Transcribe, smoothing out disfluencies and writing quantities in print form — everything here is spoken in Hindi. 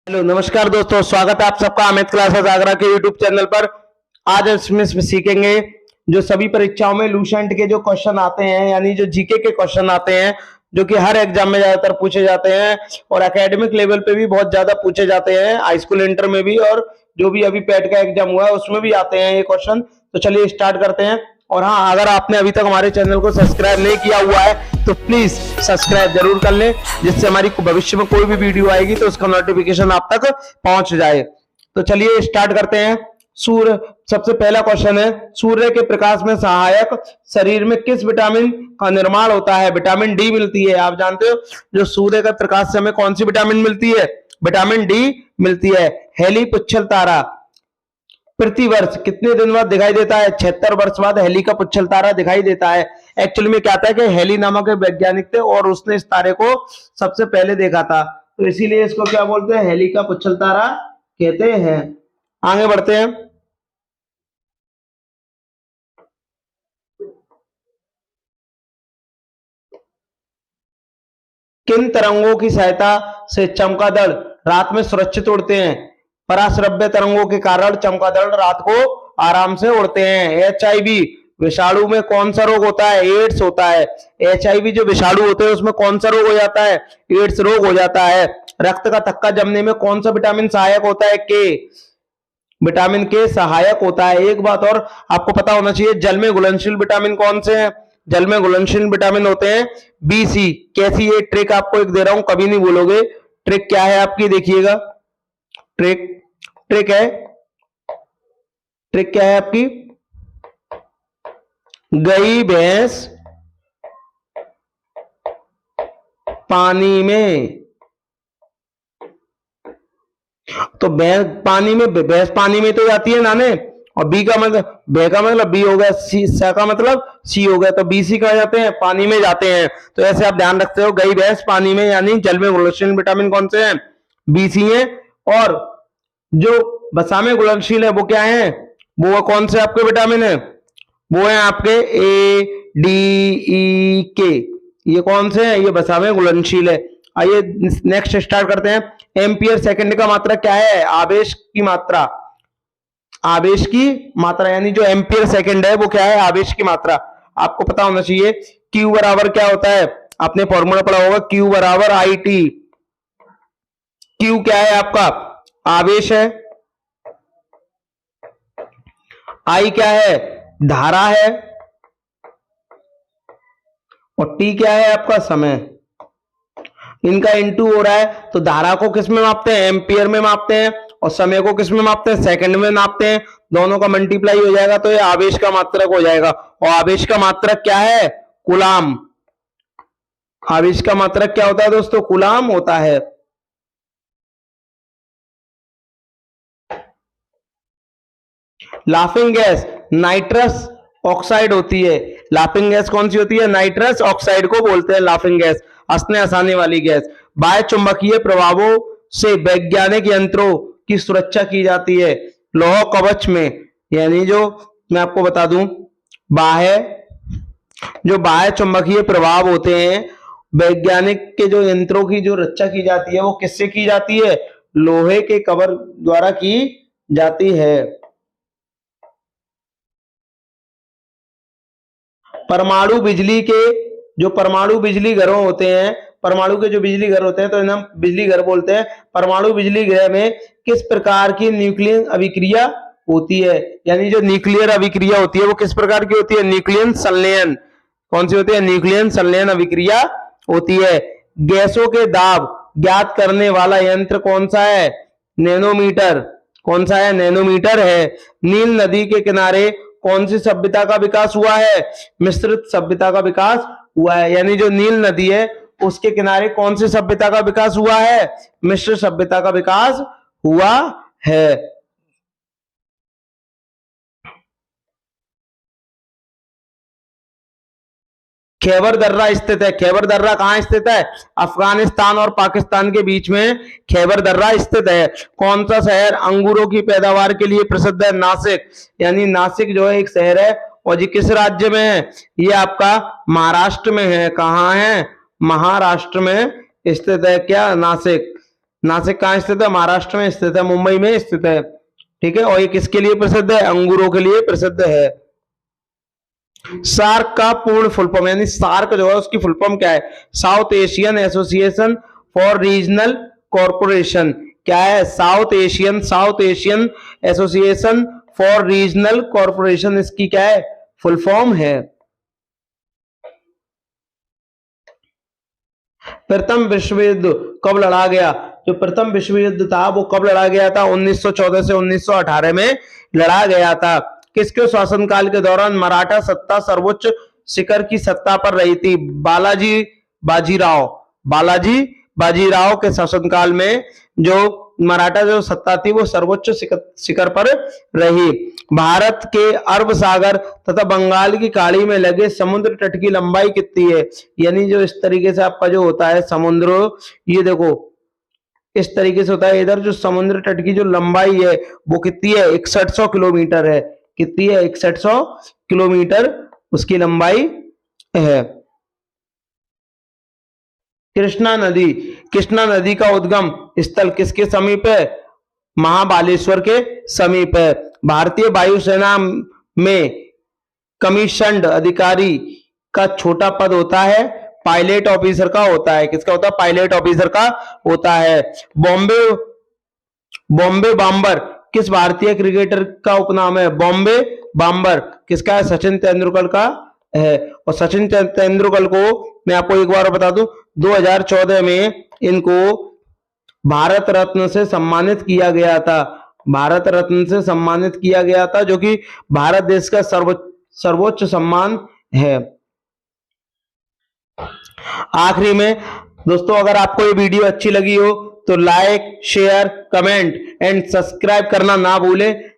हेलो नमस्कार दोस्तों, स्वागत है आप सबका अमित क्लासेस आगरा के यूट्यूब चैनल पर। आज इसमें सीखेंगे जो सभी परीक्षाओं में लूसेंट के जो क्वेश्चन आते हैं, यानी जो जीके के क्वेश्चन आते हैं, जो कि हर एग्जाम में ज्यादातर पूछे जाते हैं और एकेडमिक लेवल पे भी बहुत ज्यादा पूछे जाते हैं, हाई स्कूल इंटर में भी, और जो भी अभी पेट का एग्जाम हुआ है उसमें भी आते हैं ये क्वेश्चन। तो चलिए स्टार्ट करते हैं। और हाँ, अगर आपने अभी तक हमारे चैनल को सब्सक्राइब नहीं किया हुआ है तो प्लीज सब्सक्राइब जरूर कर लें, जिससे हमारी भविष्य में कोई भी वीडियो आएगी तो उसका नोटिफिकेशन आप तक पहुंच जाए। तो चलिए स्टार्ट करते हैं। सूर्य, सबसे पहला क्वेश्चन है, सूर्य के प्रकाश में सहायक शरीर में किस विटामिन का निर्माण होता है? विटामिन डी मिलती है। आप जानते हो जो सूर्य का प्रकाश से हमें कौन सी विटामिन मिलती है? विटामिन डी मिलती है। हेली पुच्छल तारा प्रति वर्ष कितने दिन बाद दिखाई देता है? 76 वर्ष बाद हेली का पुच्छल तारा दिखाई देता है। एक्चुअली में क्या था कि हेली नामक एक वैज्ञानिक थे और उसने इस तारे को सबसे पहले देखा था, तो इसीलिए इसको क्या बोलते हैं? हेली का पुच्छल तारा कहते हैं। आगे बढ़ते हैं। किन तरंगों की सहायता से चमगादड़ रात में सुरक्षित उड़ते हैं? पराश्रव्य तरंगों के कारण चमगादड़ रात को आराम से उड़ते हैं। एचआईवी विषाणु में कौन सा रोग होता है? एड्स होता है। एचआईवी जो विषाणु होते हैं उसमें कौन सा रोग हो जाता है? एड्स रोग हो जाता है। रक्त का थक्का जमने में कौन सा विटामिन सहायक होता है? के। विटामिन के सहायक होता है। एक बात और आपको पता होना चाहिए, जल में घुलनशील विटामिन कौन से हैं? जल में घुलनशील विटामिन होते हैं बी सी। कैसी? ये ट्रिक आपको एक दे रहा हूं, कभी नहीं भूलोगे। ट्रिक क्या है आपकी? देखिएगा। ट्रिक ट्रिक है ट्रिक क्या है आपकी? गई भैंस पानी में, तो भैंस पानी में तो जाती है नहाने, और बी का मतलब, बे का मतलब बी हो गया, सी सा का मतलब सी हो गया, तो बी सी कहा जाते हैं? पानी में जाते हैं। तो ऐसे आप ध्यान रखते हो, गई भैंस पानी में, यानी जल में घुलनशील विटामिन कौन से हैं? बी सी है। और जो वसा में घुलनशील है वो क्या है? वो कौन से आपके विटामिन है? वो है आपके ए डी ई के। ये कौन से हैं? ये वसा में घुलनशील है। आइए नेक्स्ट स्टार्ट करते हैं। एम्पियर सेकंड का मात्रा क्या है? आवेश की मात्रा। आवेश की मात्रा, यानी जो एम्पियर सेकंड है वो क्या है? आवेश की मात्रा। आपको पता होना चाहिए क्यू बराबर क्या होता है? आपने फॉर्मूला पढ़ा होगा, क्यू बराबर आई टी। क्यू क्या है आपका? आवेश है। आई क्या है? धारा है। और टी क्या है आपका? समय। इनका इनटू हो रहा है, तो धारा को किस में मापते हैं? एम्पियर में मापते हैं। और समय को किस में मापते हैं? सेकंड में मापते हैं। दोनों का मल्टीप्लाई हो जाएगा तो ये आवेश का मात्रक हो जाएगा। और आवेश का मात्रक क्या है? कूलाम। आवेश का मात्रक क्या होता है दोस्तों? कूलाम होता है। लाफिंग गैस नाइट्रस ऑक्साइड होती है। लाफिंग गैस कौन सी होती है? नाइट्रस ऑक्साइड को बोलते हैं लाफिंग गैस, हंसने हंसाने वाली गैस। बाह्य चुंबकीय प्रभावों से वैज्ञानिक यंत्रों की सुरक्षा की जाती है लौह कवच में, यानी जो मैं आपको बता दूं, जो बाह्य चुंबकीय प्रभाव होते हैं, वैज्ञानिक के जो यंत्रों की जो रक्षा की जाती है वो किससे की जाती है? लोहे के कवर द्वारा की जाती है। परमाणु बिजली के जो परमाणु बिजली घरों होते हैं, परमाणु के जो बिजली घर होते हैं तो इन्हें बिजली घर बोलते हैं। परमाणु बिजली घर में किस प्रकार की न्यूक्लियन अभिक्रिया होती है? यानी जो न्यूक्लियर अभिक्रिया होती है वो किस प्रकार की होती है? न्यूक्लियन संलयन। कौन सी होती है? न्यूक्लियन संलयन अभिक्रिया होती है। गैसों के दाब ज्ञात करने वाला यंत्र कौन सा है? नैनोमीटर। कौन सा है? नैनोमीटर है। नील नदी के किनारे कौन सी सभ्यता का विकास हुआ है? मिश्रित सभ्यता का विकास हुआ है। यानी जो नील नदी है उसके किनारे कौन सी सभ्यता का विकास हुआ है? मिश्र सभ्यता का विकास हुआ है। खैबर दर्रा स्थित है। खैबर दर्रा कहां स्थित है? अफगानिस्तान और पाकिस्तान के बीच में खैबर दर्रा स्थित है। कौन सा शहर अंगूरों की पैदावार के लिए प्रसिद्ध है? नासिक। यानी नासिक जो है एक शहर है, और ये किस राज्य में है? ये आपका महाराष्ट्र में है। कहाँ है? महाराष्ट्र में स्थित है क्या? नासिक। नासिक कहाँ स्थित है? महाराष्ट्र में स्थित है, मुंबई में स्थित है। ठीक है, और ये किसके लिए प्रसिद्ध है? अंगूरों के लिए प्रसिद्ध है। सार्क का पूर्ण फुल फॉर्म, यानी सार्क जो है उसकी फुल फॉर्म क्या है? South Asian association for regional corporation. क्या है? South Asian association for regional corporation, इसकी क्या है? फुल फॉर्म है। प्रथम विश्व युद्ध कब लड़ा गया? जो प्रथम विश्व युद्ध था वो कब लड़ा गया था? 1914 से 1918 में लड़ा गया था। किसके शासनकाल के दौरान मराठा सत्ता सर्वोच्च शिखर की सत्ता पर रही थी? बालाजी बाजीराव के शासनकाल में जो मराठा जो सत्ता थी वो सर्वोच्च शिखर पर रही। भारत के अरब सागर तथा बंगाल की खाड़ी में लगे समुद्र तट की लंबाई कितनी है? यानी जो इस तरीके से आपका जो होता है समुद्र, ये देखो इस तरीके से होता है, इधर जो समुद्र तट की जो लंबाई है वो कितनी है? 6100 किलोमीटर है। कितनी है? 6100 किलोमीटर उसकी लंबाई है। कृष्णा नदी का उद्गम स्थल किसके समीप है? महाबालेश्वर के समीप है। भारतीय वायुसेना में कमीशन्ड अधिकारी का छोटा पद होता है? पायलट ऑफिसर का होता है। किसका होता है? पायलट ऑफिसर का होता है। बॉम्बे बाम्बर किस भारतीय क्रिकेटर का उपनाम है? बॉम्बे बाम्बर किसका है? सचिन तेंदुलकर का है। और सचिन तेंदुलकर को मैं आपको एक बार बता दूं, 2014 में इनको भारत रत्न से सम्मानित किया गया था। भारत रत्न से सम्मानित किया गया था, जो कि भारत देश का सर्वोच्च सम्मान है। आखिरी में दोस्तों, अगर आपको ये वीडियो अच्छी लगी हो तो like, share, comment and subscribe करना ना भूलें।